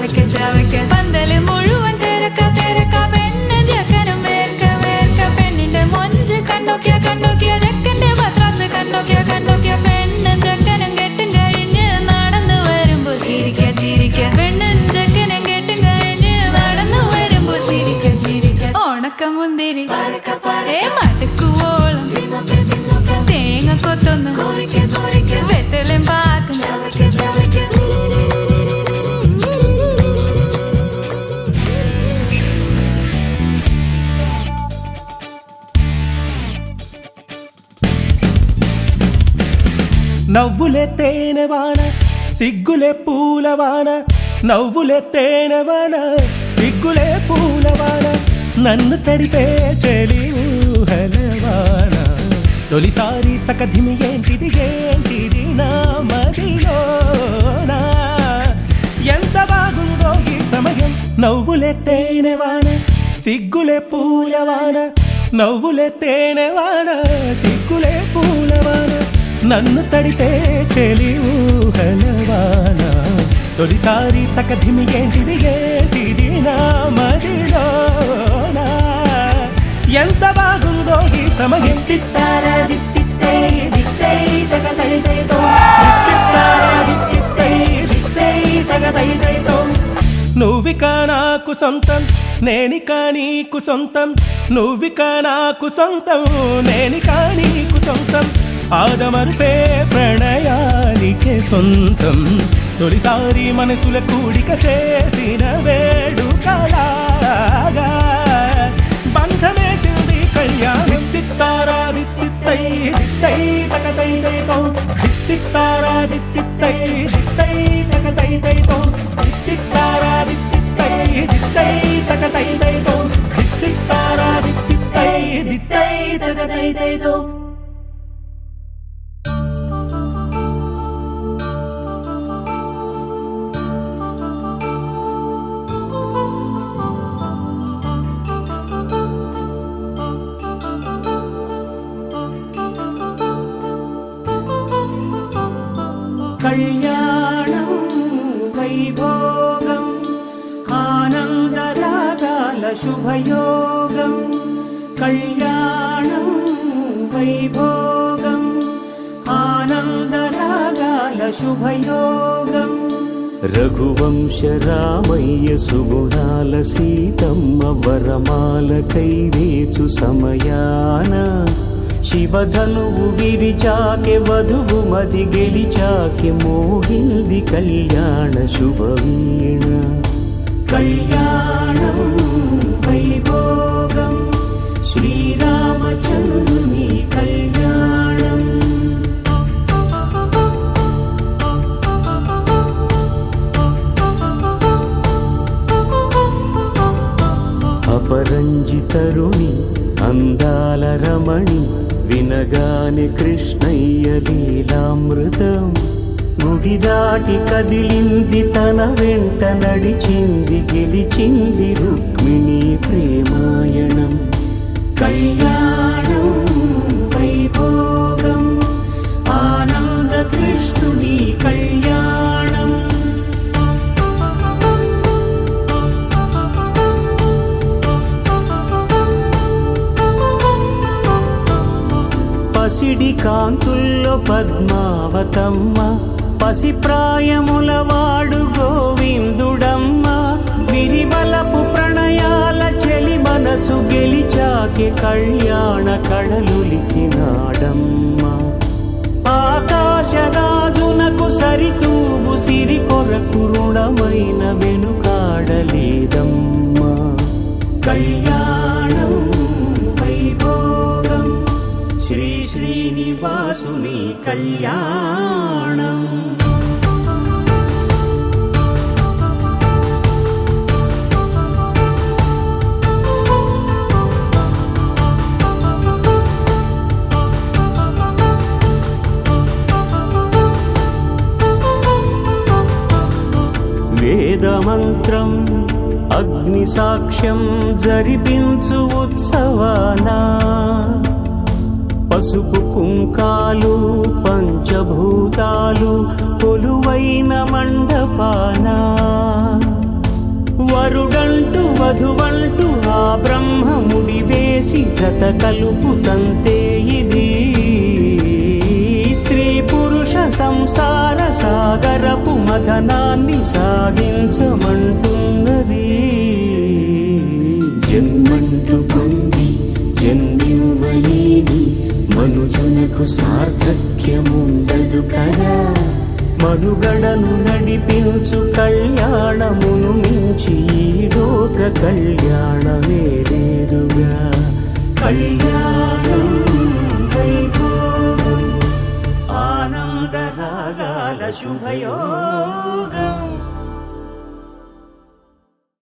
ചവയ്ക്ക ചവയ്ക്ക പന്തല് മുഴുവൻ തിരക്ക തിരക്ക പെണ്ണ് ചെക്കനും വേർക്ക വേർക്ക പെണ്ണിന്റെ മൊഞ്ച് കണ്ണോക്കിയ കണ്ണോക്കിയ ചെക്കന്റെ പത്രാസ് കണ്ണോക്കിയ കണ്ണോക്കിയ പെണ്ണും ചെക്കനും കെട്ടും കഴിഞ്ഞ് നടന്നു വരുമ്പോ ചിരിക്ക ചിരിക്ക പെണ്ണും ചെക്കനും കെട്ടും കഴിഞ്ഞ് നടന്നു വരുമ്പോ ചിരിക്ക ചിരിക്ക ഉണക്കമുന്തിരി മടുക്കുവോളം തേങ്ങ കൊത്തൊന്ന് വെത്തലും പാക്കും నవ్వులే తేనెవాన సిగ్గులే పూలవాన నవ్వులే తేనెవాన సిగ్గులే పూలవాన నన్ను తడిపే చెలి ఊహలవాన తొలిసారి తకధిమి ఏంటిది ఏంటిది నా మదిలోనా ఎంత బాగుందో ఈ సమయం నవ్వులే తేనెవాన సిగ్గులే పూలవాన నవ్వులే తేనెవాన సిగ్గులే పూలవాన నన్ను తడిపే చెలి ఊహలవాన తొలిసారి తకధిమి ఏంటిది ఏంటిది నా మదిలోనా ఎంత బాగుందో ఈ సమయం నువ్విక నాకు సొంతం నేనిక నీకు సొంతం నువ్విక నాకు సొంతం నేనిక నీకు సొంతం ఆదమరుపే ప్రణయానికే సొంతం తొలిసారి మనసుల కూడిక చేసిన వేడుకలాగా బంధమేసింది కళ్యాణం దిత్తారా దిత్తిత్తై దిత్తై తకతై తైతో దిత్తిత్తారా దిత్తిత్తై దిత్తై తకతై తైతో దిత్తిత్తారా దిత్తిత్తై దిత్తై తకతై తైతో దిత్తిత్తారా దిత్తిత్తై దిత్తై తకతై తైతో కళ్యాణం వైభోగం ఆనందరాగాల శుభయోగం కళ్యాణం వైభోగం ఆనందరాగాల శుభయోగం రఘువంశ రామయ్య సుగుణాల సీతమ్మ వరమాల కైవేచు సమయాన శివధనువు విరిచాకె వధువు మది గెలిచాకె మోగింది కళ్యాణ శుభవీణ కళ్యాణం వైభోగం శ్రీరామచంద్రుని కళ్యాణం అపరంజి తరుణి అందాల రమణి వినగానే కృష్ణయ్య లీలామృతం గుడి దాటి కదిలింది తన వెంట నడిచింది గెలిచింది రుక్మిణి ప్రేమాయణం కళ్యాణం వైభోగం ఆనంద కృష్ణుని కళ్యాణం పసిడి కాంతుల్లో పద్మావతమ్మ పసిప్రాయముల వాడు గోవిందుడమ్మ విరివలపు ప్రణయాల చెలి మనసు గెలిచాకే కళ్యాణ కళలులికినాడమ్మ ఆకాశరాజునకు సరితూబు సిరి కొరకు రుణమైన వెనుకాడలేదమ్మ కళ్యాణం వైభోగం శ్రీ శ్రీనివాసుని కళ్యాణం వేదమంత్రం అగ్ని సాక్ష్యం జరిపించు ఉత్సవానా పసుపు కుంకాలు పంచభూతాలు కొలువైన మండపాన చేసి జత కలుపుతంతే ఇది స్త్రీ పురుష సంసార సాగరపు మథనాన్ని సాగించమంటున్నది. జన్మంటూ పొంది జన్మివ్వలేని మనుజునకు సార్థక్యముండదు కదా. మనుగడను నడిపించు కళ్యాణమును మించి ఈ లోక కళ్యాణమే లేదుగా. కళ్యాణం వైభోగం ఆనందరాగాల శుభయోగం.